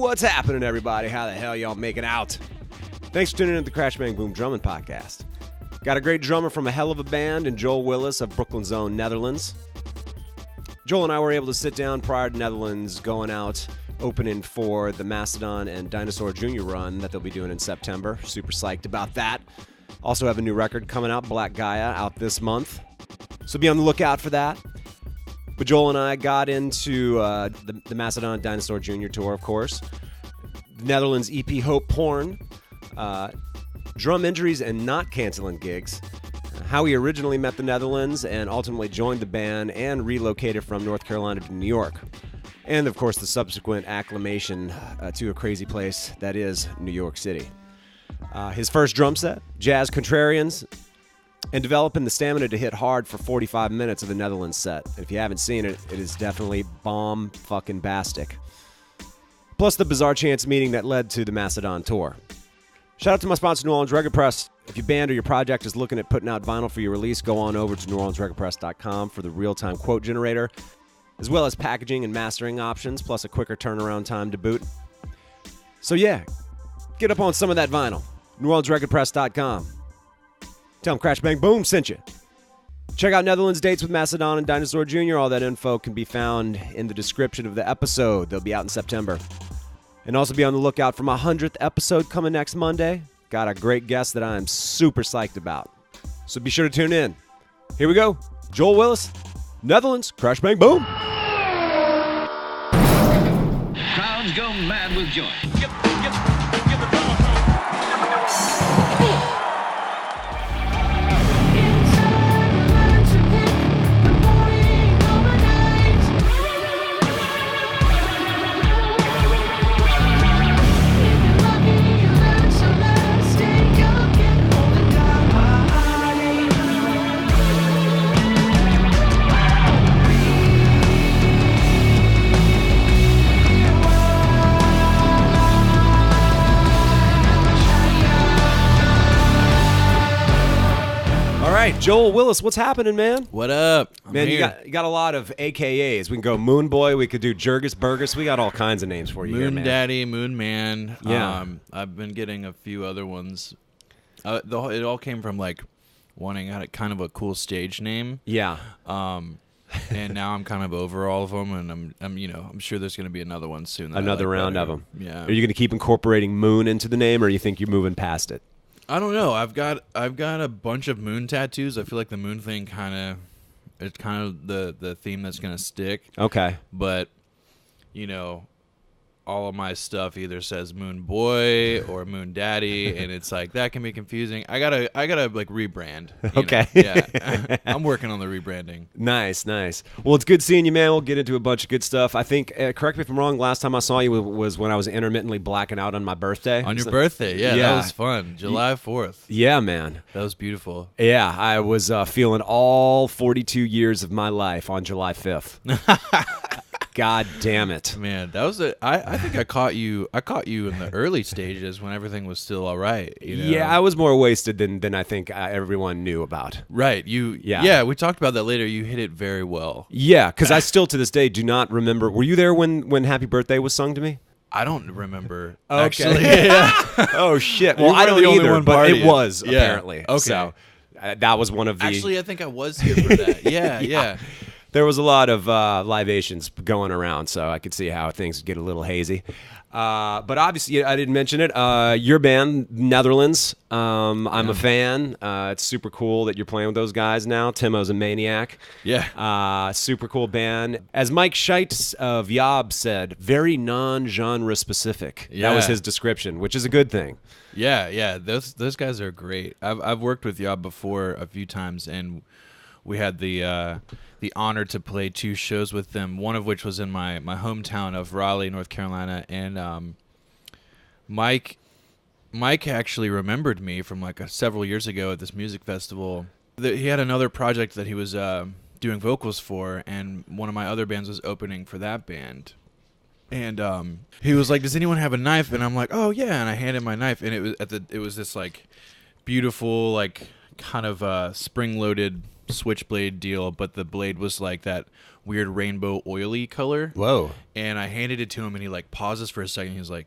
What's happening, everybody? How the hell y'all making out? Thanks for tuning in to the Crash Bang Boom Drumming Podcast. Got a great drummer from a hell of a band in Joel Willis of Brooklyn's own Netherlands. Joel and I were able to sit down prior to Netherlands going out opening for the Mastodon and Dinosaur Jr. run that they'll be doing in September. Super psyched about that. Also have a new record coming out, Black Gaia, out this month. So be on the lookout for that. But Joel and I got into the Mastodon Dinosaur Jr. tour, of course. The Netherlands EP Hope Porn. Drum injuries and not canceling gigs. How he originally met the Netherlands and ultimately joined the band and relocated from North Carolina to New York. And, of course, the subsequent acclamation to a crazy place that is New York City. His first drum set, Jazz Contrarians, and developing the stamina to hit hard for 45 minutes of the Netherlands set. If you haven't seen it, it is definitely bomb-fucking-bastic. Plus the bizarre chance meeting that led to the Mastodon tour. Shout out to my sponsor, New Orleans Record Press. If your band or your project is looking at putting out vinyl for your release, go on over to NewOrleansRecordPress.com for the real-time quote generator, as well as packaging and mastering options, plus a quicker turnaround time to boot. So yeah, get up on some of that vinyl. NewOrleansRecordPress.com. Tell them Crash Bang Boom sent you. Check out Netherlands dates with Mastodon and Dinosaur Jr. All that info can be found in the description of the episode. They'll be out in September. And also be on the lookout for my 100th episode coming next Monday. Got a great guest that I am super psyched about. So be sure to tune in. Here we go. Joel Willis, Netherlands, Crash Bang Boom. Crowds go mad with joy. Give the drum a Joel Willis, what's happening, man? What up? Man, you got a lot of AKAs. We can go Moon Boy. We could do Jurgis Burgess. We got all kinds of names for you here, man. Moon Daddy, Moon Man. Yeah. I've been getting a few other ones. It all came from like wanting kind of a cool stage name. Yeah. And now I'm kind of over all of them, and I'm sure there's going to be another one soon. Another round of them. Yeah. Are you going to keep incorporating Moon into the name, or you think you're moving past it? I don't know. I've got a bunch of moon tattoos. I feel like the moon thing it's kind of the theme that's gonna stick. Okay. But all of my stuff either says Moon Boy or Moon Daddy, and it's like that can be confusing. I gotta like rebrand. Okay. Yeah. I'm working on the rebranding. Nice. Well, it's good seeing you, man. We'll get into a bunch of good stuff. I think, correct me if I'm wrong, last time I saw you was when I was intermittently blacking out on my birthday. On your birthday, yeah, that was fun. July 4th. Yeah, man. That was beautiful. Yeah, I was feeling all 42 years of my life on July 5th. God damn it, man! That was I think I caught you in the early stages when everything was still all right. Yeah, I was more wasted than I think everyone knew about. Right? Yeah. We talked about that later. You hit it very well. Yeah, because I still to this day do not remember. Were you there when Happy Birthday was sung to me? I don't remember. Okay. Actually. Yeah. Oh shit! Well, I don't either, but it was apparently. Okay. So that was one of the. Actually, I think I was here for that. Yeah. There was a lot of libations going around, so I could see how things get a little hazy. But obviously, I didn't mention it. Your band, Netherlands, I'm a fan. It's super cool that you're playing with those guys now. Timo's a maniac. Yeah. Super cool band. As Mike Scheitz of Yob said, very non-genre specific. Yeah. That was his description, which is a good thing. Yeah. Those guys are great. I've worked with Yob before a few times, and we had the honor to play 2 shows with them, one of which was in my hometown of Raleigh, North Carolina. And Mike actually remembered me from like several years ago at this music festival. He had another project that he was doing vocals for, and one of my other bands was opening for that band. And he was like, "Does anyone have a knife?" And I'm like, "Oh yeah." And I handed my knife, and it was this like beautiful like kind of spring-loaded switchblade deal, but the blade was like that weird rainbow oily color. Whoa. And I handed it to him, and he like pauses for a second. He was like,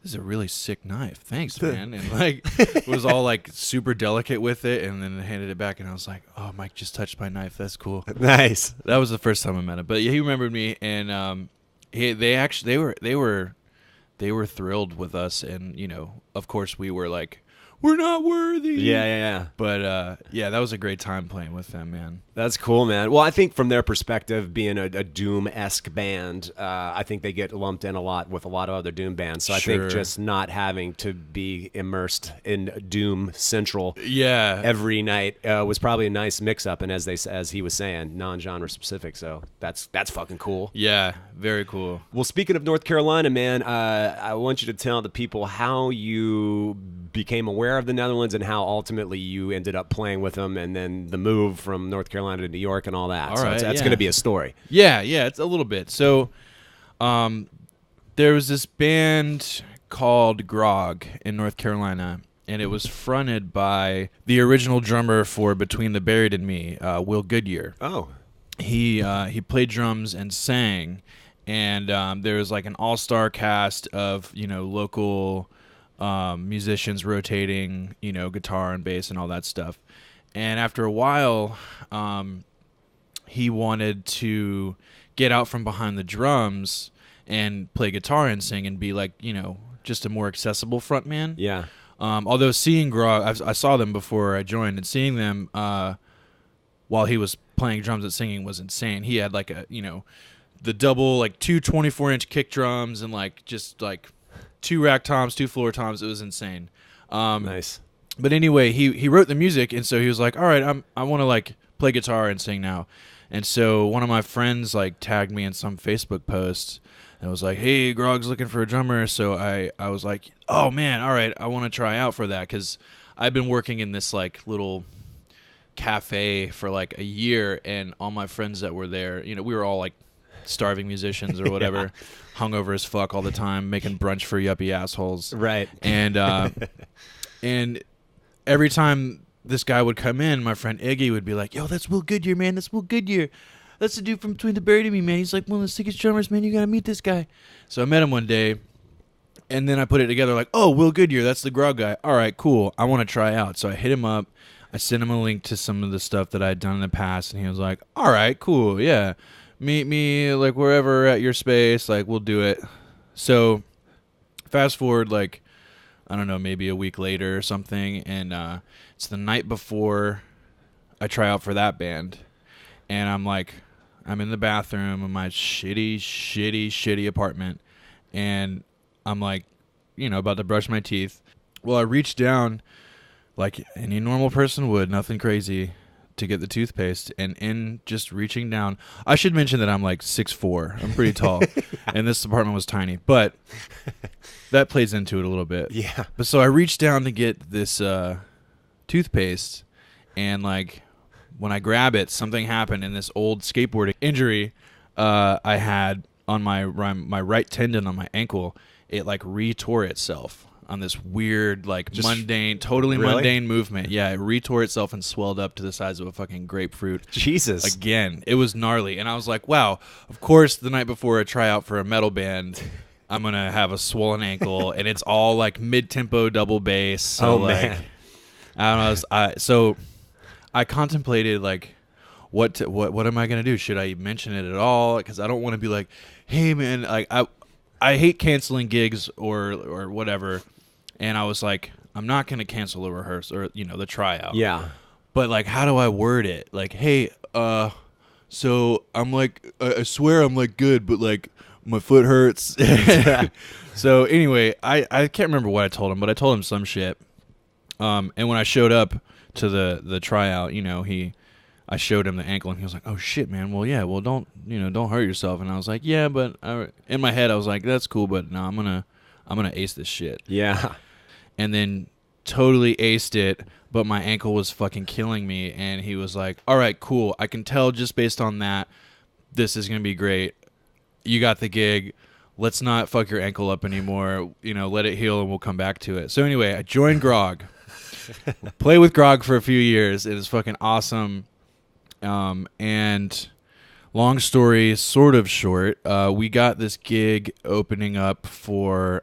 "This is a really sick knife. Thanks, man." And like was all like super delicate with it, and then handed it back, and I was like, "Oh, Mike just touched my knife. That's cool." Nice. That was the first time I met him. But yeah, he remembered me, and they were thrilled with us, and you know, of course, we were like, "We're not worthy." Yeah. But yeah, that was a great time playing with them, man. That's cool, man. Well, I think from their perspective, being a Doom-esque band, I think they get lumped in a lot with a lot of other Doom bands. So I think Sure. just not having to be immersed in Doom Central Yeah. every night was probably a nice mix-up, and as he was saying, non-genre specific. So that's fucking cool. Yeah, very cool. Well, speaking of North Carolina, man, I want you to tell the people how you became aware of the Netherlands and how ultimately you ended up playing with them, and then the move from North Carolina to New York and all that. All So right, that's yeah. going to be a story. Yeah, it's a little bit. So, there was this band called Grog in North Carolina, and it was fronted by the original drummer for Between the Buried and Me, Will Goodyear. Oh, He played drums and sang, and there was like an all-star cast of local musicians rotating, guitar and bass and all that stuff. And after a while, he wanted to get out from behind the drums and play guitar and sing and be like, just a more accessible frontman. yeah. Although seeing Grog, I saw them before I joined, and seeing them while he was playing drums and singing was insane. He had like the double, like two 24-inch kick drums and like just like two rack toms, two floor toms. It was insane. Nice. But anyway, he wrote the music, and so he was like, "All right, I want to like play guitar and sing now." And so one of my friends like tagged me in some Facebook post and was like, "Hey, Grog's looking for a drummer." So I was like, "Oh man, all right, I want to try out for that," because I've been working in this like little cafe for like a year, and all my friends that were there, we were all like starving musicians or whatever, hungover as fuck all the time, making brunch for yuppie assholes. Right. And and every time this guy would come in, my friend Iggy would be like, "Yo, that's Will Goodyear, man. That's Will Goodyear. That's the dude from Between the Buried and Me, man. He's like one of the sickest drummers, man. You got to meet this guy." So I met him one day, and then I put it together like, "Oh, Will Goodyear, that's the Grog guy. All right, cool. I want to try out." So I hit him up. I sent him a link to some of the stuff that I'd done in the past, and he was like, "All right, cool. Yeah. Meet me like wherever at your space. Like, we'll do it." So fast forward like, I don't know, maybe a week later or something, and it's the night before I try out for that band, and I'm in the bathroom in my shitty apartment, and I'm like, about to brush my teeth. Well, I reach down like any normal person would, nothing crazy, to get the toothpaste, and in just reaching down, I should mention that I'm like 6'4". I'm pretty tall, and this apartment was tiny, but that plays into it a little bit. Yeah. But so I reached down to get this toothpaste, and like when I grab it, something happened in this old skateboarding injury I had on my right tendon on my ankle. It like retore itself on this weird, like totally Really? mundane movement. Yeah, it retore itself and swelled up to the size of a fucking grapefruit. Jesus. Again, it was gnarly. And I was like, wow, of course, the night before a tryout for a metal band, I'm going to have a swollen ankle, and it's all like mid-tempo double bass. So man. I don't know. So I contemplated like, what am I going to do? Should I mention it at all? Because I don't want to be like, hey, man, like I hate canceling gigs or whatever. And I was like, I'm not going to cancel the rehearsal or, the tryout. Yeah. But, like, how do I word it? Like, hey, so I'm like, I swear I'm, like, good, but, like, my foot hurts. So, anyway, I can't remember what I told him, but I told him some shit. And when I showed up to the tryout, I showed him the ankle, and he was like, "Oh shit, man. Well, yeah. Well, don't hurt yourself." And I was like, "Yeah, but in my head, I was like, that's cool, but no, I'm gonna ace this shit." Yeah. And then totally aced it, but my ankle was fucking killing me. And he was like, "All right, cool. I can tell just based on that, this is gonna be great. You got the gig. Let's not fuck your ankle up anymore. Let it heal, and we'll come back to it." So anyway, I joined Grog. play with Grog for a few years. It is fucking awesome. And long story sort of short, we got this gig opening up for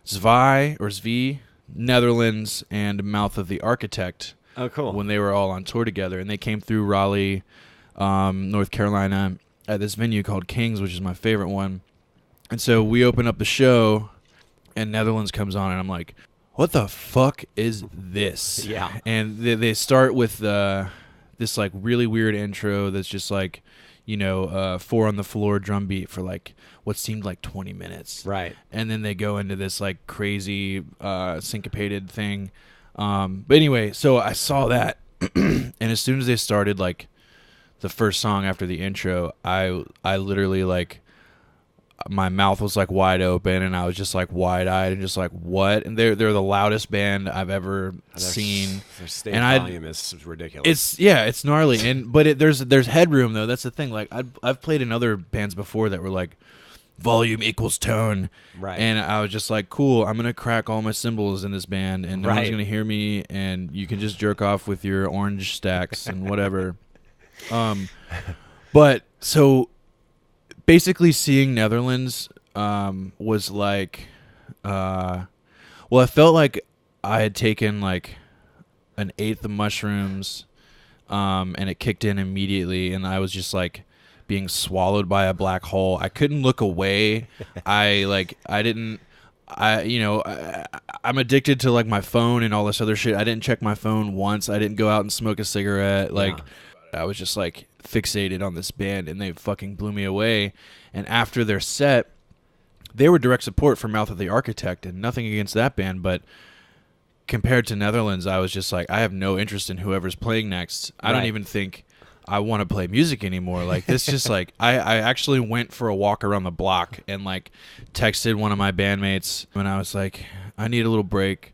Zvi, Netherlands, and Mouth of the Architect. Oh, cool. When they were all on tour together, and they came through Raleigh, North Carolina, at this venue called King's, which is my favorite one. And so we open up the show, and Netherlands comes on, and I'm like, what the fuck is this? Yeah. And they start with this like really weird intro that's just like, 4 on the floor drum beat for like what seemed like 20 minutes. Right. And then they go into this like crazy syncopated thing. But anyway, so I saw that, and as soon as they started like the first song after the intro, I literally like my mouth was like wide open, and I was just like wide eyed and just like, what? And they're the loudest band I've ever seen. Their stage and volume is ridiculous. It's gnarly, but there's headroom though. That's the thing. Like I've played in other bands before that were like volume equals tone, right? And I was just like, cool, I'm gonna crack all my cymbals in this band, and no one's gonna hear me, and you can just jerk off with your orange stacks and whatever. But so. Basically, seeing Netherlands was like, I felt like I had taken like an eighth of mushrooms, and it kicked in immediately, and I was just like being swallowed by a black hole. I couldn't look away. I'm addicted to like my phone and all this other shit. I didn't check my phone once. I didn't go out and smoke a cigarette. Like, I was just like fixated on this band, and they fucking blew me away. And after their set, they were direct support for Mouth of the Architect, and nothing against that band, but compared to Netherlands, I was just like, I have no interest in whoever's playing next. I don't even think I want to play music anymore. Like, this just like, I actually went for a walk around the block and like texted one of my bandmates when I was like, I need a little break.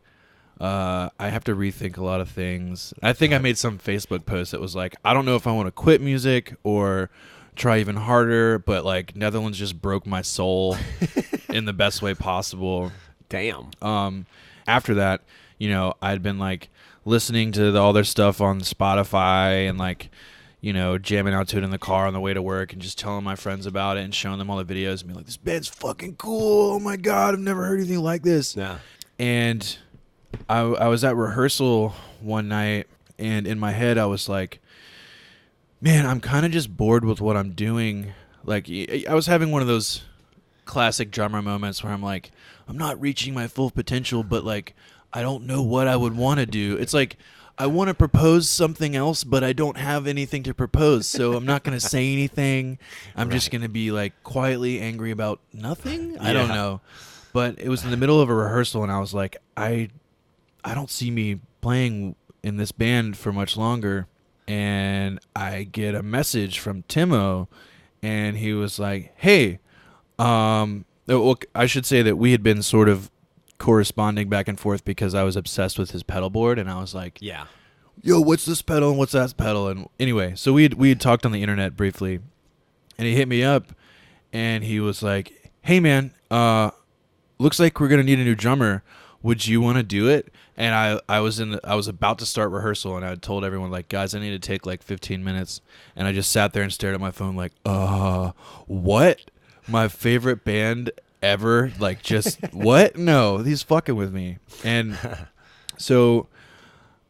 I have to rethink a lot of things. I think I made some Facebook post that was like, I don't know if I want to quit music or try even harder, but like Netherlands just broke my soul in the best way possible. Damn. After that, I'd been like listening to all their stuff on Spotify and like, jamming out to it in the car on the way to work and just telling my friends about it and showing them all the videos and being like, this band's fucking cool. Oh my God, I've never heard anything like this. Yeah. And I was at rehearsal one night, and in my head I was like, man, I'm kind of just bored with what I'm doing. Like, I was having one of those classic drummer moments where I'm like, I'm not reaching my full potential, but like, I don't know what I would want to do. It's like, I want to propose something else, but I don't have anything to propose, so I'm not going to say anything. I'm just going to be like quietly angry about nothing. I don't know. But it was in the middle of a rehearsal, and I was like, I don't see me playing in this band for much longer. And I get a message from Timo, and he was like, hey, well, I should say that we had been sort of corresponding back and forth because I was obsessed with his pedal board, and I was like, yeah, yo, what's this pedal and what's that pedal? And anyway, so we had talked on the internet briefly, and he hit me up, and he was like, hey man, looks like we're gonna need a new drummer. Would you want to do it? And I was about to start rehearsal, and I told everyone, like, guys, I need to take like 15 minutes. And I just sat there and stared at my phone like, what? My favorite band ever? Like, just what? No, he's fucking with me. And so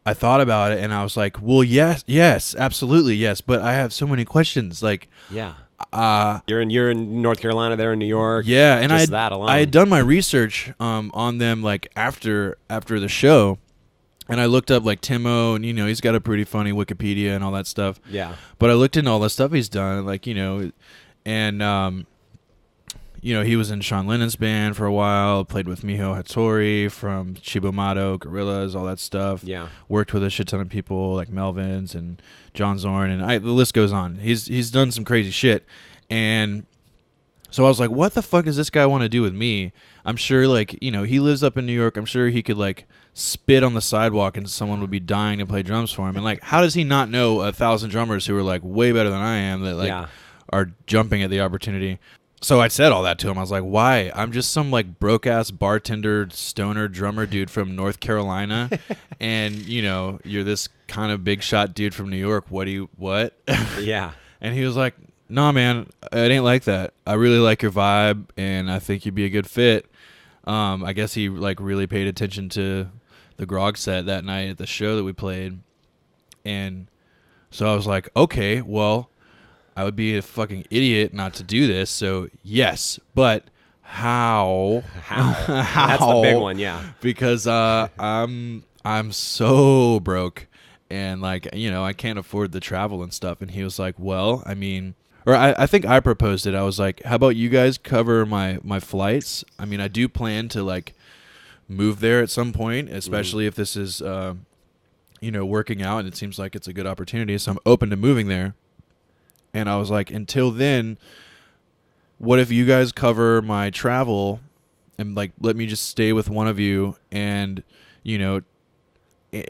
I thought about it, and I was like, well, yes, absolutely, yes. But I have so many questions. Like, yeah. You're in North Carolina, they're in New York. Yeah, and I had done my research on them like after the show, and I looked up like Timo, and he's got a pretty funny Wikipedia and all that stuff. Yeah. But I looked into all the stuff he's done, like and he was in Sean Lennon's band for a while, played with Miho Hattori from Chibomato, Gorillaz, all that stuff. Yeah. Worked with a shit ton of people like Melvins and John Zorn, and the list goes on. He's done some crazy shit. And so I was like, what the fuck does this guy want to do with me? I'm sure, like, he lives up in New York. I'm sure he could, like, spit on the sidewalk and someone would be dying to play drums for him. And, like, how does he not know 1,000 drummers who are, like, way better than I am that, like, are jumping at the opportunity? So I said all that to him. I was like, why? I'm just some like broke ass bartender, stoner drummer dude from North Carolina. And, you know, you're this kind of big shot dude from New York. What? Yeah. And he was like, nah, man, it ain't like that. I really like your vibe and I think you'd be a good fit. I guess he like really paid attention to the grog set that night at the show that we played. And so I was like, okay, well, I would be a fucking idiot not to do this. So yes, but how? That's the big one, yeah. Because I'm so broke, and like, you know, I can't afford the travel and stuff. And he was like, well, I mean, or I think I proposed it. I was like, how about you guys cover my flights? I mean, I do plan to like move there at some point, especially if this is you know, working out, and it seems like it's a good opportunity. So I'm open to moving there. And I was like, until then, what if you guys cover my travel and like let me just stay with one of you, and you know,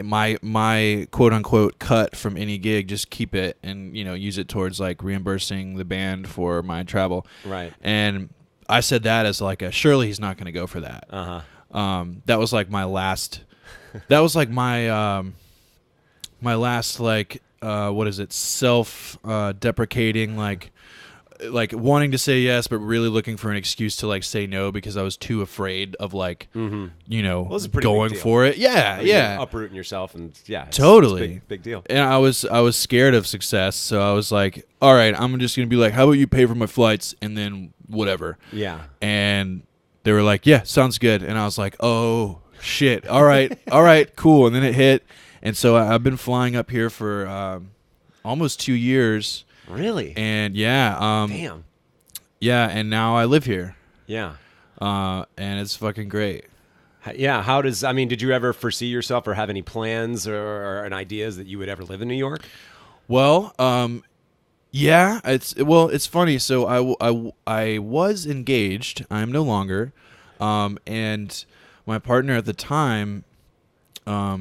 my quote unquote cut from any gig, just keep it and, you know, use it towards like reimbursing the band for my travel. Right. And I said that as like a surely he's not going to go for that. That was like my last. That was like my my last like. What is it? Self-deprecating, like wanting to say yes, but really looking for an excuse to like say no because I was too afraid of like, you know, going for it. Yeah, yeah. Uprooting yourself, and yeah, totally big deal. And I was scared of success, so I was like, all right, I'm just gonna be like, how about you pay for my flights and then whatever. Yeah. And they were like, yeah, sounds good. And I was like, oh shit, all right, all right, cool. And then it hit. And so I've been flying up here for almost 2 years. Really? And yeah. Damn. Yeah, and now I live here. Yeah. And it's fucking great. Yeah. How does, I mean, did you ever foresee yourself or have any plans or ideas that you would ever live in New York? Well, yeah, it's funny. So I was engaged. I'm no longer. And my partner at the time,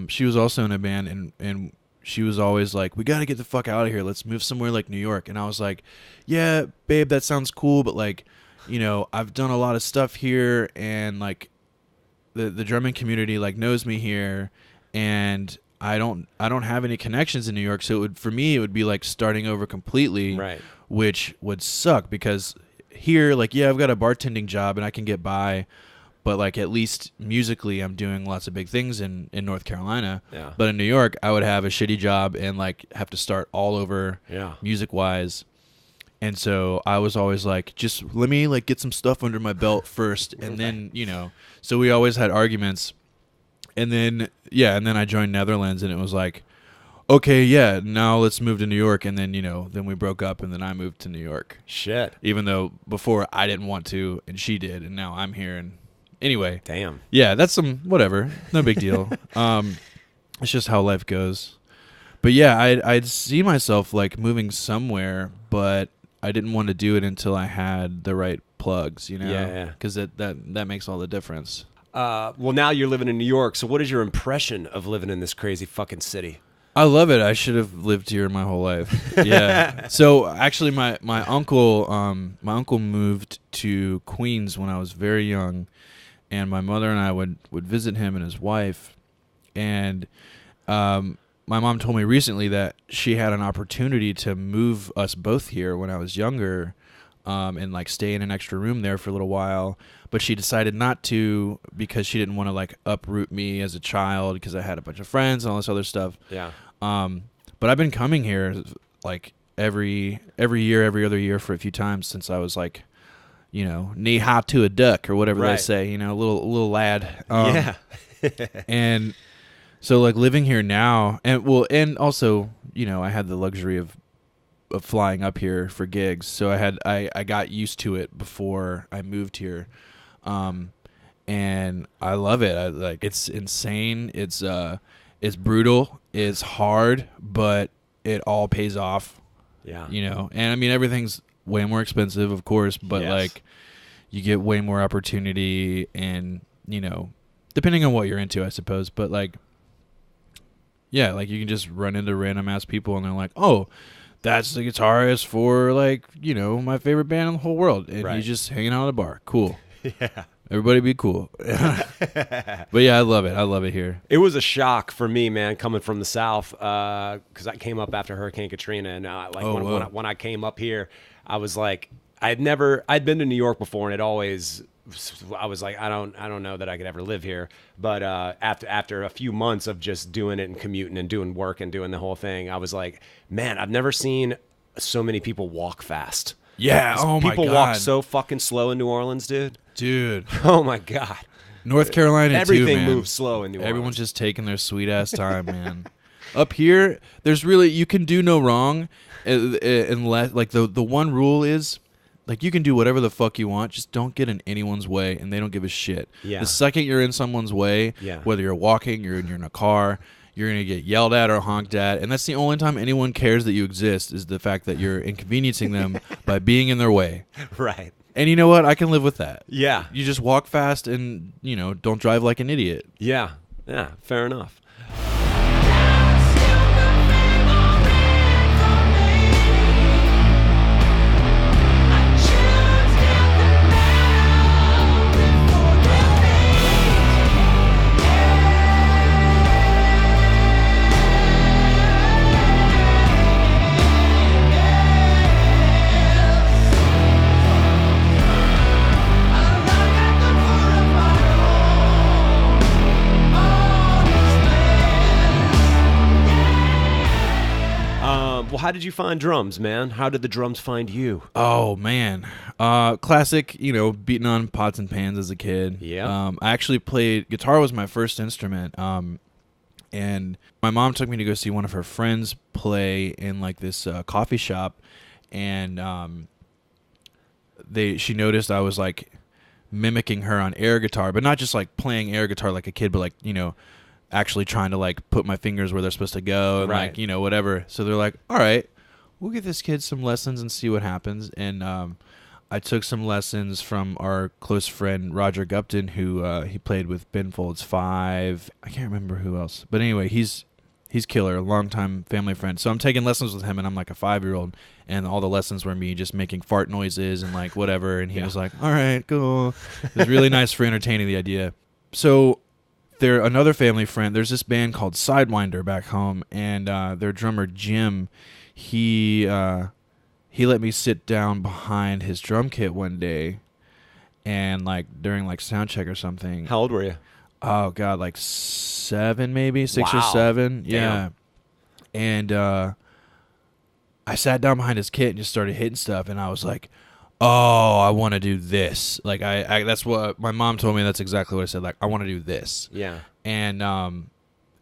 she was also in a band, and she was always like, we got to get the fuck out of here. Let's move somewhere like New York. And I was like, yeah, babe, that sounds cool. But like, you know, I've done a lot of stuff here, and like the drumming community like knows me here, and I don't have any connections in New York. So for me, it would be like starting over completely, right? Which would suck because here, like, yeah, I've got a bartending job and I can get by. But like at least musically, I'm doing lots of big things in North Carolina. Yeah. But in New York, I would have a shitty job and like have to start all over. Yeah. Music wise. And so I was always like, just let me like get some stuff under my belt first, and then, you know. So we always had arguments, and then I joined Netherlands, and it was like, okay, yeah, now let's move to New York, and then, you know, then we broke up, and then I moved to New York. Shit. Even though before I didn't want to, and she did, and now I'm here. And anyway, damn. Yeah, that's some whatever. No big deal. It's just how life goes. But yeah, I'd see myself like moving somewhere, but I didn't want to do it until I had the right plugs, you know? Yeah. Because that makes all the difference. Well, now you're living in New York, so what is your impression of living in this crazy fucking city? I love it. I should have lived here my whole life. Yeah. So actually, my uncle moved to Queens when I was very young, and my mother and I would visit him and his wife, and my mom told me recently that she had an opportunity to move us both here when I was younger, and like stay in an extra room there for a little while. But she decided not to because she didn't want to like uproot me as a child because I had a bunch of friends and all this other stuff. Yeah. But I've been coming here like every year, every other year for a few times since I was like, you know, knee high to a duck or whatever they say, you know, little lad. Yeah. And so like living here now, and also, you know, I had the luxury of flying up here for gigs, so I got used to it before I moved here, and I love it. It's insane. It's brutal. It's hard, but it all pays off. Yeah. You know, and I mean everything's way more expensive, of course, but like you get way more opportunity, and you know, depending on what you're into, I suppose, but like. Yeah, like you can just run into random ass people and they're like, "Oh, that's the guitarist for, like, you know, my favorite band in the whole world. And he's just hanging out at a bar. Cool. Yeah. Everybody be cool. But yeah, I love it. I love it here. It was a shock for me, man, coming from the South, because I came up after Hurricane Katrina, and when I came up here, I was like, I'd been to New York before, and it always, I was like, I don't know that I could ever live here. But after a few months of just doing it and commuting and doing work and doing the whole thing, I was like, man, I've never seen so many people walk fast. Yeah. Oh my God. People walk so fucking slow in New Orleans, dude. Oh my God. North Carolina everything too, man. moves slow in New Orleans. Everyone's just taking their sweet ass time, man. Up here, there's really, you can do no wrong, unless, like, the one rule is, like, you can do whatever the fuck you want, just don't get in anyone's way, and they don't give a shit. Yeah. The second you're in someone's way, whether you're walking, you're in a car, you're gonna get yelled at or honked at, and that's the only time anyone cares that you exist, is the fact that you're inconveniencing them by being in their way. Right. And you know what? I can live with that. Yeah. You just walk fast and, you know, don't drive like an idiot. Yeah. Yeah. Fair enough. Well, how did you find drums, man? How did the drums find you? Oh, man. Classic, you know, beating on pots and pans as a kid. Yeah. I actually played, guitar was my first instrument. And my mom took me to go see one of her friends play in, like, this coffee shop. And she noticed I was, like, mimicking her on air guitar, but not just, like, playing air guitar like a kid, but, like, you know, actually trying to, like, put my fingers where they're supposed to go and, like, you know, whatever. So they're like, all right, we'll give this kid some lessons and see what happens. And I took some lessons from our close friend Roger Gupton, who he played with Ben Folds 5. I can't remember who else, but anyway, he's killer, a longtime family friend. So I'm taking lessons with him, and I'm like a 5-year-old, and all the lessons were me just making fart noises and, like, whatever. And he was like, all right, cool. It was really nice for entertaining the idea. So another family friend, there's this band called Sidewinder back home, and their drummer Jim, he let me sit down behind his drum kit one day, and, like, during, like, sound check or something. How old were you? Oh God, like 7 maybe, 6 or 7. Yeah. And I sat down behind his kit and just started hitting stuff, and I was like, oh, I want to do this. Like, I that's what my mom told me. That's exactly what I said. Like, I want to do this. Yeah. And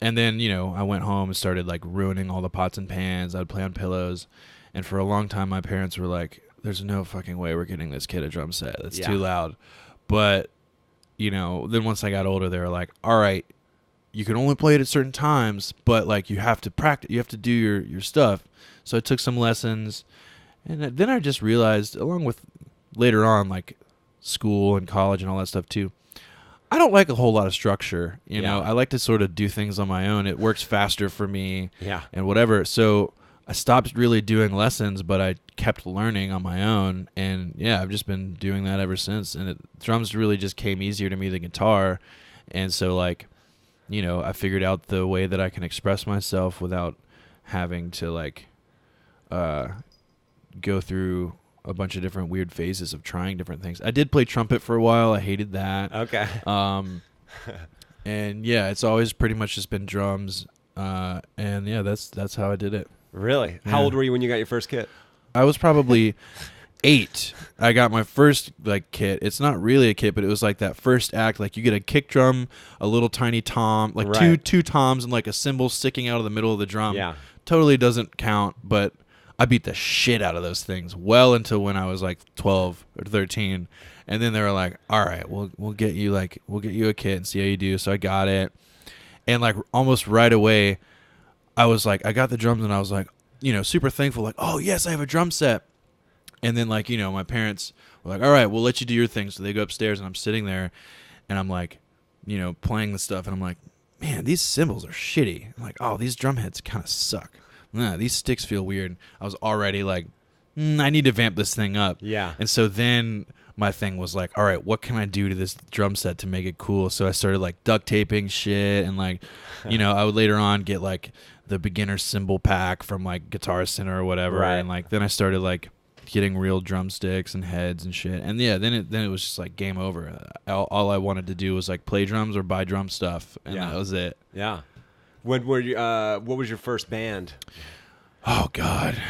then, you know, I went home and started, like, ruining all the pots and pans. I'd play on pillows. And for a long time, my parents were like, there's no fucking way we're getting this kid a drum set. That's too loud. But, you know, then once I got older, they were like, all right, you can only play it at certain times, but, like, you have to practice. You have to do your stuff. So I took some lessons. And then I just realized, along with later on, like, school and college and all that stuff too, I don't like a whole lot of structure. You know, I like to sort of do things on my own. It works faster for me and whatever. So I stopped really doing lessons, but I kept learning on my own. And, yeah, I've just been doing that ever since. And drums really just came easier to me than guitar. And so, like, you know, I figured out the way that I can express myself without having to, like, go through a bunch of different weird phases of trying different things. I did play trumpet for a while. I hated that. Okay. And yeah, it's always pretty much just been drums. And yeah, that's how I did it. Really? Yeah. How old were you when you got your first kit? I was probably 8. I got my first, like, kit. It's not really a kit, but it was like that first act. Like, you get a kick drum, a little tiny tom, like two toms, and, like, a cymbal sticking out of the middle of the drum. Yeah. Totally doesn't count, but I beat the shit out of those things well until when I was, like, 12 or 13. And then they were like, all right, we'll get you a kit and see how you do. So I got it. And, like, almost right away, I was like, I got the drums, and I was like, you know, super thankful, like, oh yes, I have a drum set. And then, like, you know, my parents were like, all right, we'll let you do your thing. So they go upstairs, and I'm sitting there, and I'm like, you know, playing the stuff, and I'm like, man, these cymbals are shitty. I'm like, oh, these drum heads kind of suck. nah, these sticks feel weird. I was already like, I need to vamp this thing up. Yeah. And so then my thing was like, all right, what can I do to this drum set to make it cool? So I started like duct taping shit, and like, I would later on get like the beginner cymbal pack from like Guitar Center or whatever, Right. and like then I started like getting real drumsticks and heads and shit. And yeah, then it was just like game over. All I wanted to do was like play drums or buy drum stuff, and that was it. Yeah. When were you? What was your first band? Oh God.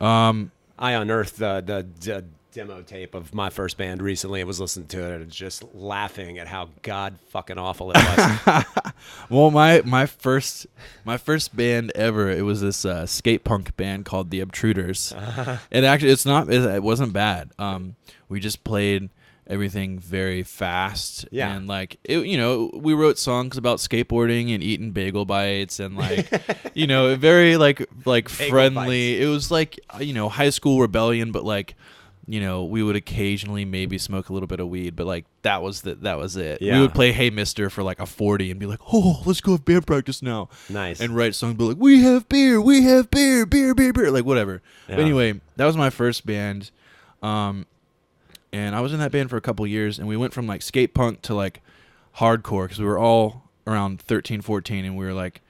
I unearthed the demo tape of my first band recently. I was listening to it and just laughing at how god fucking awful it was. Well, my first band ever, it was this skate punk band called The Obtruders. And actually, it wasn't bad. We just played everything very fast. Yeah. And like we wrote songs about skateboarding and eating bagel bites and like very like friendly. It was like high school rebellion, but like we would occasionally maybe smoke a little bit of weed, but like that was it. Yeah. We would play Hey Mister for like a 40 and be like, oh, let's go have band practice now. Nice. And write songs, be like, we have beer, beer, like whatever. Yeah. But anyway, that was my first band. And I was in that band for a couple years, and we went from like skate punk to like hardcore because we were all around 13, 14, and we were like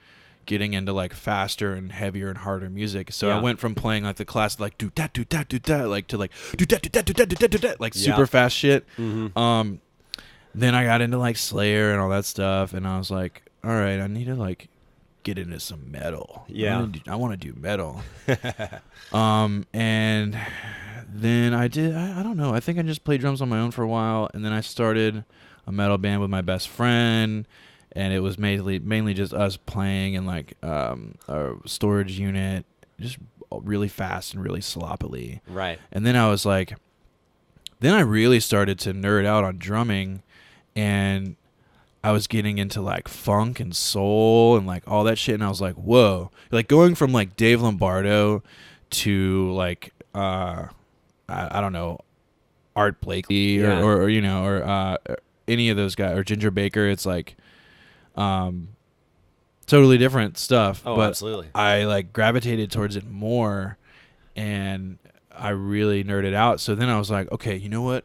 getting into like faster and heavier and harder music. So I went from playing like the classic like do that like to like do that like super fast shit. Mm-hmm. Then I got into like Slayer and all that stuff, and I was like, all right, I need to like get into some metal. Yeah. I want to do metal. And then I did. I don't know. I think I just played drums on my own for a while, and then I started a metal band with my best friend. And it was mainly just us playing in like a storage unit, just really fast and really sloppily. Right. And then I was like, then I really started to nerd out on drumming, and I was getting into like funk and soul and like all that shit. And I was like, whoa, like going from like Dave Lombardo to like, I don't know, Art Blakey or any of those guys or Ginger Baker. It's like, totally different stuff. Oh, but absolutely. I like gravitated towards it more, and I really nerded out. So then I was like, okay, you know what?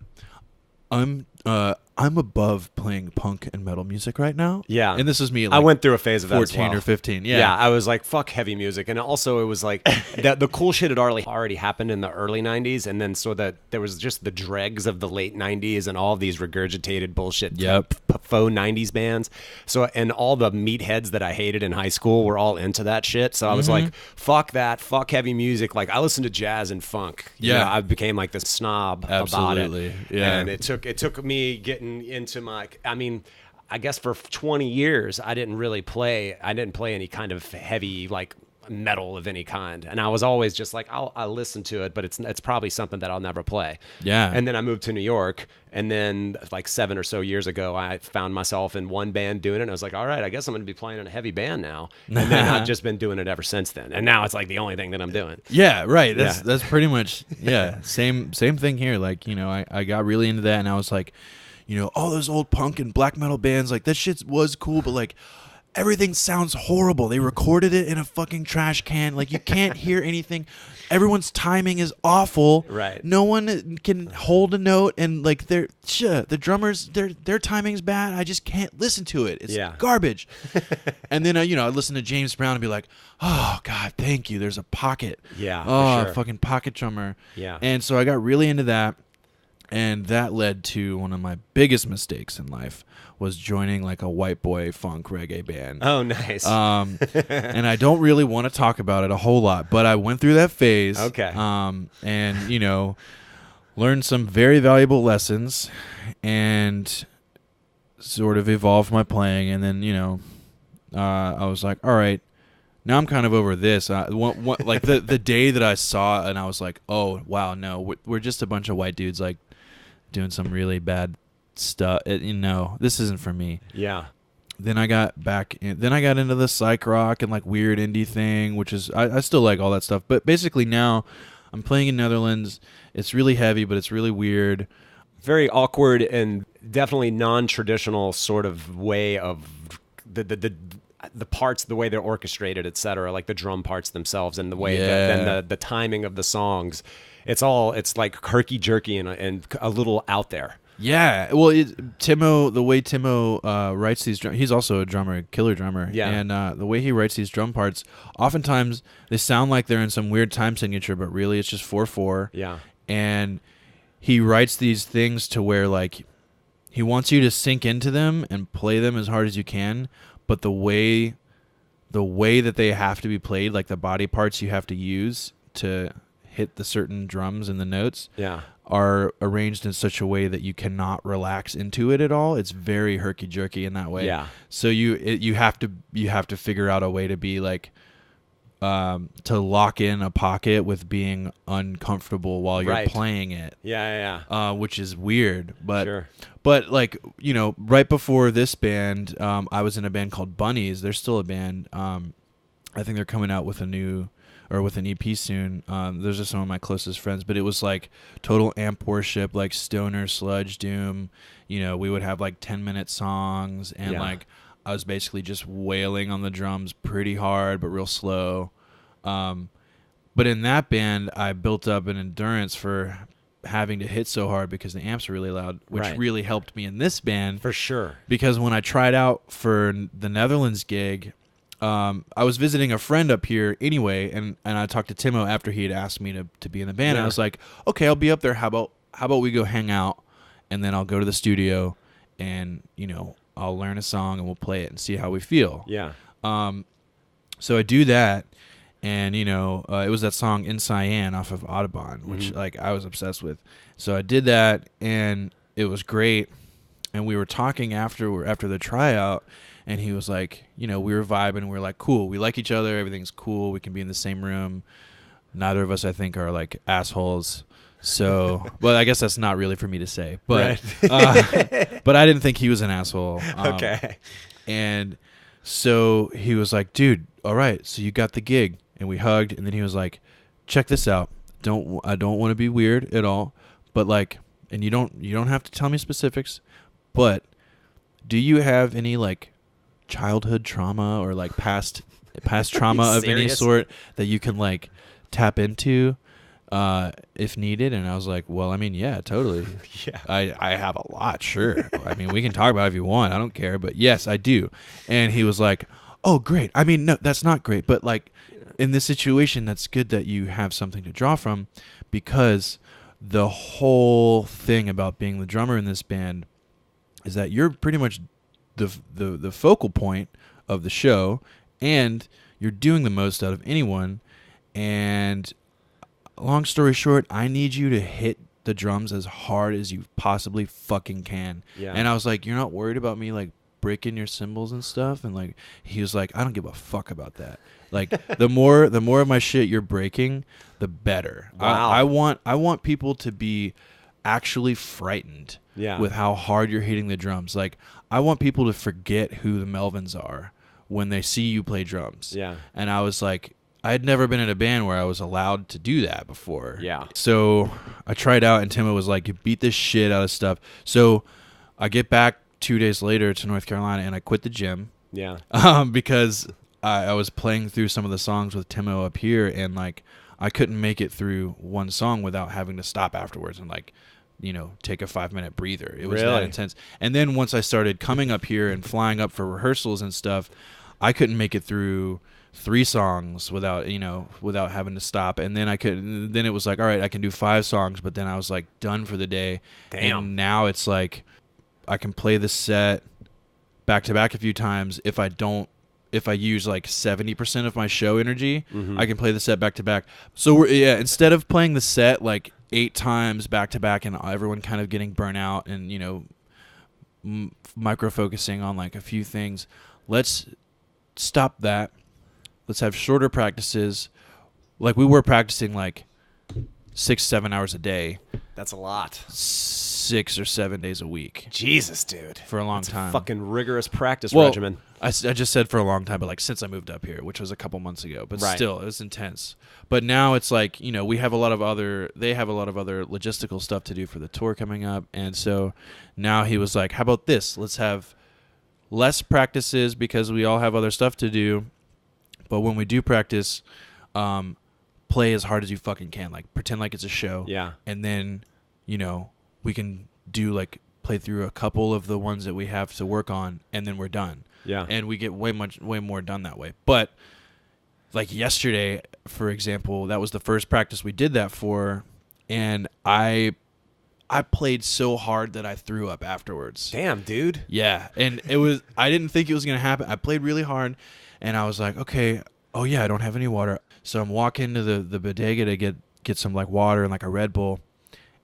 I'm above playing punk and metal music right now. Yeah. And this is me. Like, I went through a phase of that 14 as well. or 15. Yeah. Yeah, I was like, fuck heavy music. And also it was like the cool shit had already happened in the early 90s. And then so that there was just the dregs of the late 90s and all of these regurgitated bullshit faux 90s bands. So, and all the meatheads that I hated in high school were all into that shit. So I was like, fuck that, fuck heavy music. Like I listened to jazz and funk. Yeah. I became like this snob Absolutely. about it. Yeah. And it took me getting into I guess for 20 years I didn't play any kind of heavy like metal of any kind, and I was always just like I'll listen to it, but it's probably something that I'll never play. Yeah. And then I moved to New York, and then like 7 or so years ago I found myself in one band doing it, and I was like, all right, I guess I'm going to be playing in a heavy band now. And then I've just been doing it ever since then, and now it's like the only thing that I'm doing. Yeah, right. That's pretty much same thing here. Like, I got really into that, and I was like, all those old punk and black metal bands, like that shit was cool, but like everything sounds horrible. They recorded it in a fucking trash can. Like you can't hear anything. Everyone's timing is awful. Right. No one can hold a note, and like the drummers, their timing's bad. I just can't listen to it. It's garbage. And then I'd listen to James Brown and be like, oh God, thank you. There's a pocket. Yeah. Oh, for sure. fucking pocket drummer. Yeah. And so I got really into that. And that led to one of my biggest mistakes in life was joining like a white boy funk reggae band. Oh, nice. And I don't really want to talk about it a whole lot, but I went through that phase. Okay. And learned some very valuable lessons and sort of evolved my playing. And then, I was like, all right, now I'm kind of over this. Like the day that I saw it, and I was like, oh, wow, no, we're just a bunch of white dudes like doing some really bad stuff. This isn't for me. Yeah. Then I got into the psych rock and like weird indie thing, which is, I still like all that stuff. But basically now I'm playing in Netherlands. It's really heavy, but it's really weird. Very awkward and definitely non-traditional sort of way of the the parts, the way they're orchestrated, etc., like the drum parts themselves and the way Yeah. that the timing of the songs, it's like herky jerky and a little out there. Yeah, well, the way Timo writes these drums, he's also a drummer, killer drummer. Yeah. And the way he writes these drum parts, oftentimes they sound like they're in some weird time signature, but really it's just 4/4. Yeah. And he writes these things to where, like, he wants you to sink into them and play them as hard as you can, but the way that they have to be played, like the body parts you have to use to hit the certain drums and the notes, Yeah. are arranged in such a way that you cannot relax into it at all. It's very herky jerky in that way. Yeah. So you have to figure out a way to be like to lock in a pocket with being uncomfortable while you're Right. playing it. Yeah. Which is weird, but Sure. but like, you know, right before this band, I was in a band called Bunnies. They're still a band. I think they're coming out with an EP soon. Those are some of my closest friends, but it was like total amp worship, like stoner sludge doom. You know, we would have like 10-minute songs, and Yeah. like I was basically just wailing on the drums pretty hard, but real slow. But in that band, I built up an endurance for having to hit so hard because the amps are really loud, which Right. really helped me in this band. For sure. Because when I tried out for the Netherlands gig, I was visiting a friend up here anyway, and I talked to Timo after he had asked me to be in the band. And I was like, okay, I'll be up there. How about we go hang out, and then I'll go to the studio, and, you know, I'll learn a song and we'll play it and see how we feel. Yeah. So I do that, and, you know, it was that song In Cyan off of Audubon, which like I was obsessed with. So I did that, and it was great. And we were talking after the tryout, and he was like, you know, we were vibing. We were like, cool. We like each other. Everything's cool. We can be in the same room. Neither of us, I think, are like assholes. So, well, I guess that's not really for me to say. But, but I didn't think he was an asshole. Okay. And so he was like, dude, all right, so you got the gig. And we hugged. And then he was like, check this out. I don't want to be weird at all. But like, and you don't have to tell me specifics. But do you have any like childhood trauma or like past trauma of any sort that you can like tap into if needed? And I was like, well, I mean, yeah, totally. Yeah. I have a lot, sure. I mean, we can talk about it if you want. I don't care, but yes, I do. And he was like, oh, great. I mean, no, that's not great, but like in this situation, that's good that you have something to draw from, because the whole thing about being the drummer in this band is that you're pretty much the focal point of the show, and you're doing the most out of anyone. And long story short, I need you to hit the drums as hard as you possibly fucking can. Yeah. And I was like, you're not worried about me like breaking your cymbals and stuff? And like, he was like, I don't give a fuck about that. Like the more of my shit you're breaking, the better. Wow. I want people to be actually frightened with how hard you're hitting the drums. Like, I want people to forget who the Melvins are when they see you play drums. Yeah. And I was like, I had never been in a band where I was allowed to do that before. Yeah. So I tried out, and Timo was like, you beat this shit out of stuff. So I get back 2 days later to North Carolina, and I quit the gym. Yeah. Because I was playing through some of the songs with Timo up here, and like I couldn't make it through one song without having to stop afterwards and like, you know, take a 5-minute breather. It was that intense. And then once I started coming up here and flying up for rehearsals and stuff, I couldn't make it through 3 songs without having to stop. And then then it was like, all right, I can do 5 songs, but then I was like done for the day. Damn. And now it's like I can play the set back to back a few times. If I use like 70% of my show energy, I can play the set back to back. So instead of playing the set like 8 times back to back and everyone kind of getting burnt out and, you know, micro focusing on like a few things, let's stop that. Let's have shorter practices. Like we were practicing like 6-7 hours a day. That's a lot. 6 or 7 days a week. Jesus, dude. For a long time. Fucking rigorous practice regimen. I just said for a long time, but like since I moved up here, which was a couple months ago, but still, it was intense. But now it's like, you know, they have a lot of other logistical stuff to do for the tour coming up. And so now he was like, how about this? Let's less practices because we all have other stuff to do. But when we do practice, play as hard as you fucking can. Like, pretend like it's a show. Yeah. And then, we can do, like, play through a couple of the ones that we have to work on, and then we're done. Yeah. And we get way more done that way. But, like, yesterday, for example, that was the first practice we did that for, and I played so hard that I threw up afterwards. Damn, dude. Yeah. And I didn't think it was going to happen. I played really hard, and I was like, okay, oh, yeah, I don't have any water. So I'm walking to the bodega to get some, like, water and, like, a Red Bull.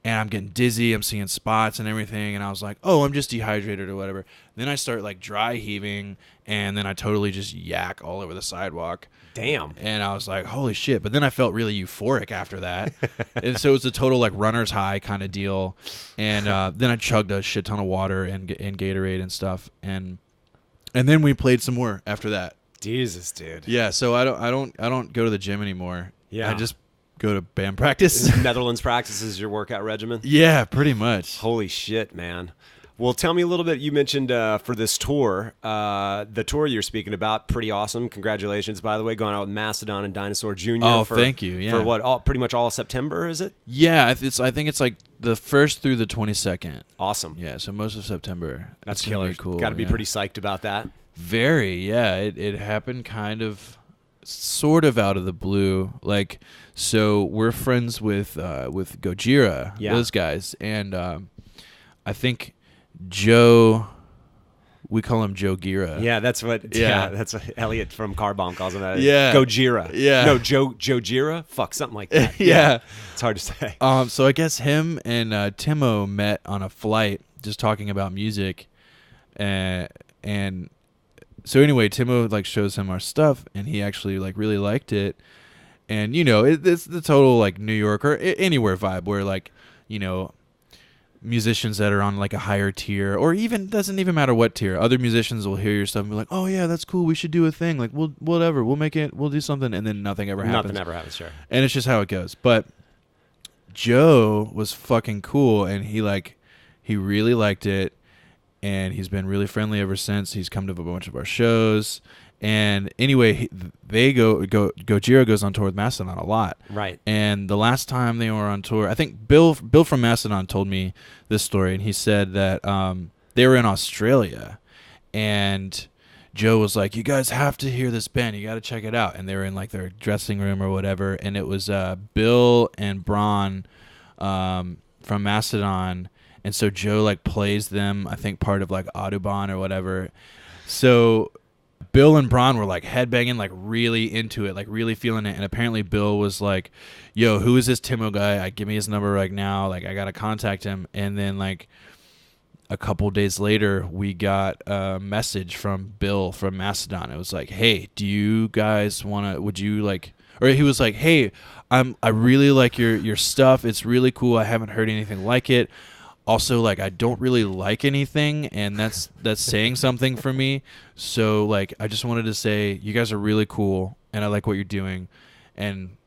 And I'm getting dizzy. I'm seeing spots and everything. And I was like, oh, I'm just dehydrated or whatever. Then I start, like, dry heaving. And then I totally just yak all over the sidewalk. Damn. And I was like, holy shit. But then I felt really euphoric after that. And so it was a total, like, runner's high kind of deal. And then I chugged a shit ton of water and Gatorade and stuff. And then we played some more after that. Jesus, dude. Yeah. So I don't go to the gym anymore. Yeah. I just go to band practice. Netherlands practice is your workout regimen? Yeah, pretty much. Holy shit, man. Well, tell me a little bit. You mentioned for this tour, the tour you're speaking about, pretty awesome. Congratulations, by the way, going out with Mastodon and Dinosaur Jr. Oh, thank you. Yeah. For what? Pretty much all of September, is it? Yeah, I think it's like the 1st through the 22nd. Awesome. Yeah, so most of September. That's It's killer. really cool. Got to be pretty psyched about that. Very, yeah. It happened kind of, sort of out of the blue. Like, so we're friends with Gojira, those guys, and I think Joe, we call him Joe Gira. Yeah, that's what. Yeah, that's what Elliot from Car Bomb calls him. Yeah, Gojira. Yeah, no, Joe Gira. Fuck, something like that. Yeah, it's hard to say. So I guess him and Timo met on a flight, just talking about music, and so anyway, Timo like shows him our stuff, and he actually like really liked it. And it's the total like New York or anywhere vibe where like musicians that are on like a higher tier, or even doesn't even matter what tier, other musicians will hear your stuff and be like, oh yeah, that's cool, we should do a thing, like we'll make it, we'll do something, and then nothing ever happens. Nothing ever happens, sure. And it's just how it goes. But Joe was fucking cool, and he really liked it. And he's been really friendly ever since. He's come to a bunch of our shows. And anyway, Gojira goes on tour with Mastodon a lot. Right. And the last time they were on tour, I think Bill from Mastodon told me this story, and he said that they were in Australia, and Joe was like, you guys have to hear this band. You got to check it out. And they were in like their dressing room or whatever, and it was Bill and Braun from Mastodon. And so Joe like plays them, I think part of like Audubon or whatever. So Bill and Braun were like headbanging, like really into it, like really feeling it. And apparently Bill was like, yo, who is this Timo guy? Give me his number right now. Like, I got to contact him. And then like a couple days later, we got a message from Bill from Mastodon. It was like, hey, do you guys would you like, or he was like, hey, I really like your stuff. It's really cool. I haven't heard anything like it. Also, like, I don't really like anything, and that's saying something for me. So, like, I just wanted to say, you guys are really cool, and I like what you're doing. And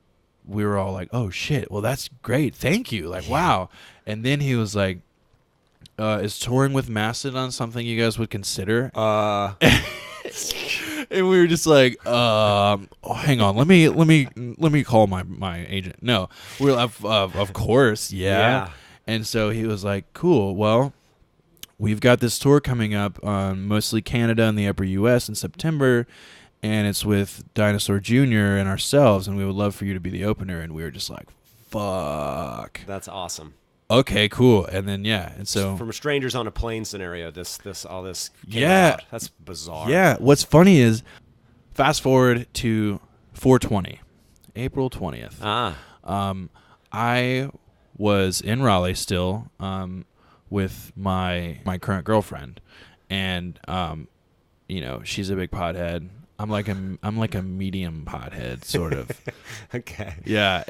we were all like, oh, shit, well, that's great. Thank you. Like, wow. And then he was like, is touring with Mastodon something you guys would consider? And we were just like, hang on, let me call my agent. No, we're of course, yeah. And so he was like, cool, well, we've got this tour coming up on mostly Canada and the upper U.S. in September, and it's with Dinosaur Jr. and ourselves, and we would love for you to be the opener. And we were just like, fuck. That's awesome. Okay, cool. And then, yeah. And so from a strangers on a plane scenario, all this came yeah. out. That's bizarre. Yeah. What's funny is, fast forward to 4/20, April 20th. I was in Raleigh still with my current girlfriend, and she's a big pothead. I'm like a medium pothead, sort of. Okay. Yeah.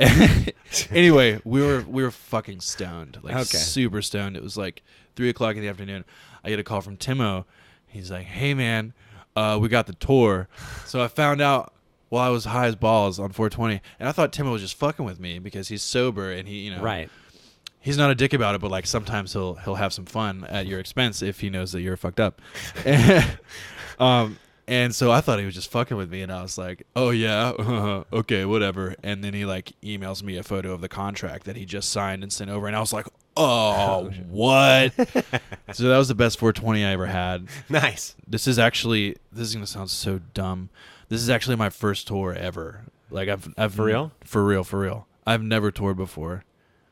Anyway, we were fucking stoned, like super stoned. It was like 3:00 in the afternoon. I get a call from Timo. He's like, "Hey man, we got the tour." So I found out while I was high as balls on 4/20, and I thought Timo was just fucking with me because he's sober and he, right. he's not a dick about it, but like sometimes he'll have some fun at your expense if he knows that you're fucked up. And so I thought he was just fucking with me, and I was like, oh yeah, okay, whatever. And then he like emails me a photo of the contract that he just signed and sent over, and I was like, oh, what? So that was the best 420 I ever had. Nice. This is gonna sound so dumb. This is actually my first tour ever. Like I've For real? For real. I've never toured before.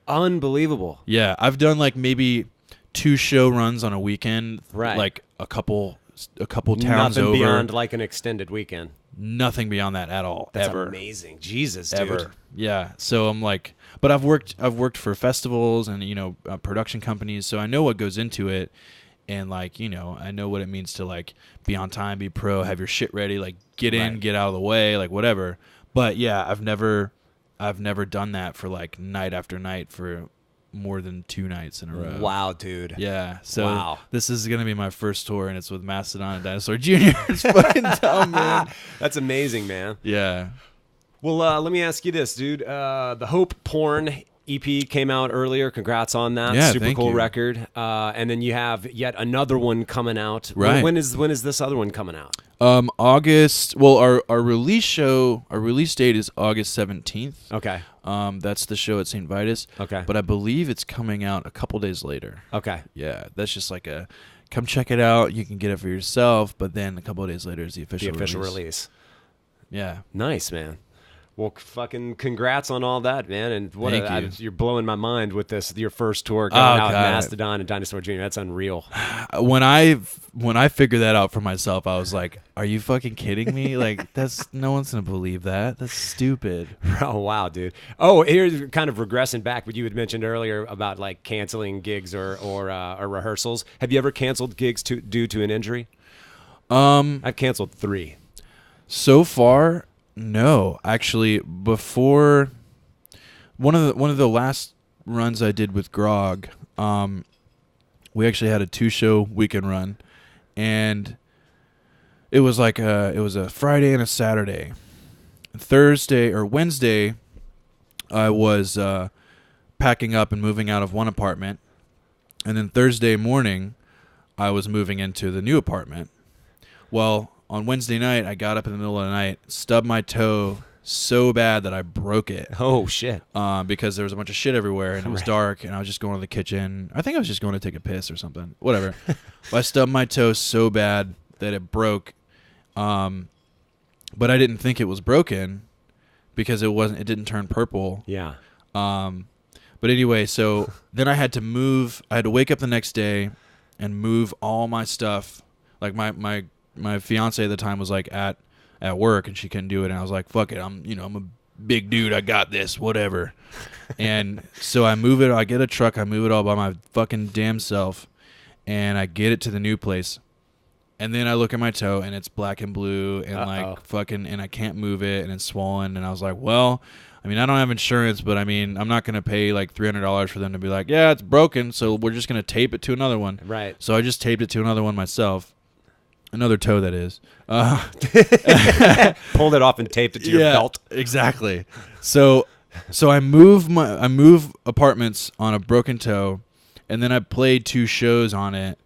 Unbelievable. Yeah, I've done like maybe 2 show runs on a weekend, Right. like a couple towns Nothing over. beyond like an extended weekend. Nothing beyond that at all. That's ever. amazing. Jesus, dude. Ever. Yeah. So I'm like, but I've worked for festivals and production companies, so I know what goes into it, and like I know what it means to like be on time, be pro, have your shit ready, like get in, Right. get out of the way, like whatever. But yeah, I've never done that for like night after night for more than 2 nights in a row. Wow, dude. Yeah. So Wow. this is gonna be my first tour, and it's with Mastodon Dinosaur Jr. It's fucking dumb, man. That's amazing, man. Yeah. Well, let me ask you this, dude. The Hope Porn EP came out earlier. Congrats on that. Yeah, Super thank cool you. record. And then you have yet another one coming out. Right. When is this other one coming out? August. Well, our release date is August 17th. Okay. That's the show at St. Vitus. Okay. But I believe it's coming out a couple days later. Okay. Yeah, that's just like come check it out. You can get it for yourself, but then a couple of days later is the official release. Yeah. Nice, man. Well, fucking congrats on all that, man. And Thank you. you're blowing my mind with your first tour going out with Mastodon and Dinosaur Jr. That's unreal. When I figured that out for myself, I was like, "Are you fucking kidding me? Like, no one's gonna believe that. That's stupid." Oh, wow, dude. Oh, here's kind of regressing back what you had mentioned earlier about like canceling gigs or rehearsals. Have you ever canceled gigs due to an injury? I've canceled 3. So far, no. Actually, before one of the last runs I did with Grog, we actually had a 2-show weekend run, and it was like it was a Friday and a Saturday. Thursday or Wednesday, I was packing up and moving out of one apartment, and then Thursday morning, I was moving into the new apartment. Well, on Wednesday night, I got up in the middle of the night, stubbed my toe so bad that I broke it. Oh, shit. Because there was a bunch of shit everywhere, and it was dark, and I was just going to the kitchen. I think I was just going to take a piss or something. Whatever. I stubbed my toe so bad that it broke. But I didn't think it was broken because it didn't turn purple. Yeah. But anyway, so then I had to wake up the next day and move all my stuff. Like my fiance at the time was like at work and she couldn't do it, and I was like, fuck it, I'm a big dude, I got this, whatever. And so I get a truck, I move it all by my fucking damn self, and I get it to the new place. And then I look at my toe and it's black and blue and like fucking, and I can't move it and it's swollen, and I was like, well, I mean, I don't have insurance, but I mean, I'm not going to pay like $300 for them to be like, yeah, it's broken, so we're just going to tape it to another one. Right. So I just taped it to another one myself. Another toe, that is. Pulled it off and taped it to your belt. Exactly. So I move apartments on a broken toe, and then I played 2 shows on it,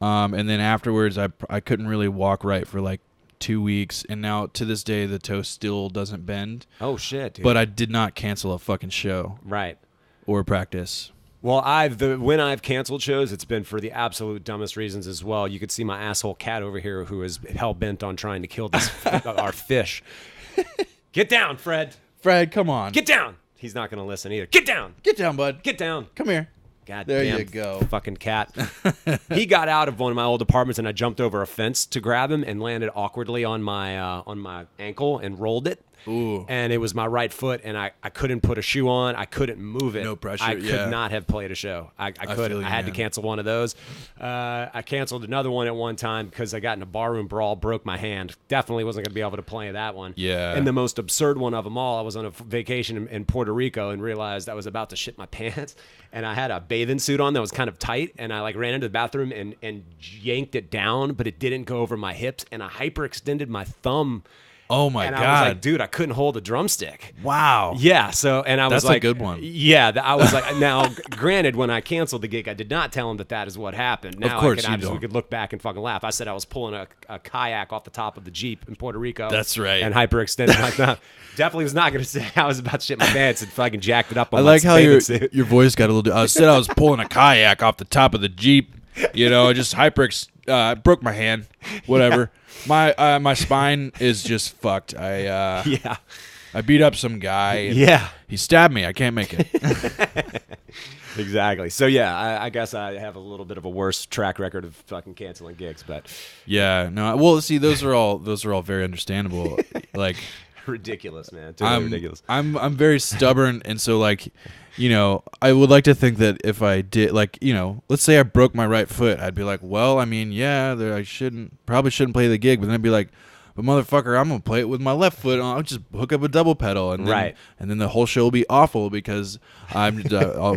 and then afterwards I couldn't really walk right for like 2 weeks, and now to this day the toe still doesn't bend. Oh shit, dude. But I did not cancel a fucking show. Right. Or practice. Well, when I've canceled shows, it's been for the absolute dumbest reasons as well. You could see my asshole cat over here who is hell bent on trying to kill this our fish. Get down, Fred. Fred, come on. Get down. He's not going to listen either. Get down. Get down, bud. Get down. Come here. God There damn you go. fucking cat. He got out of one of my old apartments, and I jumped over a fence to grab him and landed awkwardly on my ankle and rolled it. Ooh. And it was my right foot, and I couldn't put a shoe on. I couldn't move it. No pressure, I could yeah. not have played a show. I couldn't. feel you, I had to man. cancel one of those. I canceled another one at one time because I got in a barroom brawl, broke my hand. Definitely wasn't going to be able to play that one. Yeah. And the most absurd one of them all, I was on a vacation in Puerto Rico and realized I was about to shit my pants. And I had a bathing suit on that was kind of tight, and I like ran into the bathroom and yanked it down, but it didn't go over my hips, and I hyperextended my thumb Oh my and God. I was like, dude, I couldn't hold a drumstick. Wow. Yeah, so and I was That's like, a good one. Yeah, I was like, now, granted, when I canceled the gig, I did not tell him that is what happened. Now course I could you obviously don't. we could look back and fucking laugh. I said I was pulling a kayak off the top of the Jeep in Puerto Rico. That's right. And hyperextended my thumb. Definitely was not going to say I was about to shit my pants and fucking jacked it up on I my like how bathing suit. your voice got a little. I said I was pulling a kayak off the top of the Jeep. You know, just broke my hand. Whatever. My spine is just fucked. I beat up some guy. And he stabbed me. I can't make it. Exactly. So yeah, I guess I have a little bit of a worse track record of fucking canceling gigs, but Yeah. No. Well, see, those are all very understandable. Like, ridiculous, man. Totally ridiculous. I'm very stubborn, and so like, you know, I would like to think that if I did, like, you know, let's say I broke my right foot, I'd be like, well, I mean, yeah, I probably shouldn't play the gig, but then I'd be like, but motherfucker, I'm gonna play it with my left foot. I'll just hook up a double pedal, and then, and then the whole show will be awful because I'm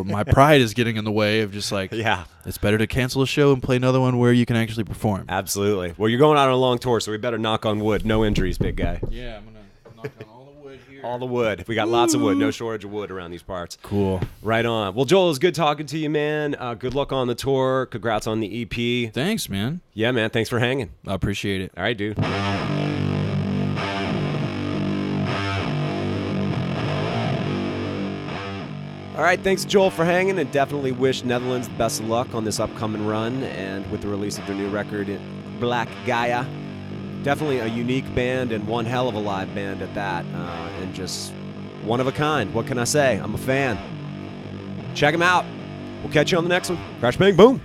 my pride is getting in the way of just like, it's better to cancel a show and play another one where you can actually perform. Absolutely. Well, you're going out on a long tour, so we better knock on wood. No injuries, big guy. Yeah, I'm gonna knock on all the wood here. All the wood. We got lots of wood. No shortage of wood around these parts. Cool. Right on. Well, Joel, it was good talking to you, man. Good luck on the tour. Congrats on the EP. Thanks, man. Yeah, man. Thanks for hanging. I appreciate it. All right, dude. All right, thanks, Joel, for hanging, and definitely wish Netherlands the best of luck on this upcoming run and with the release of their new record, Black Gaia. Definitely a unique band and one hell of a live band at that, and just one of a kind. What can I say? I'm a fan. Check them out. We'll catch you on the next one. Crash, bang, boom.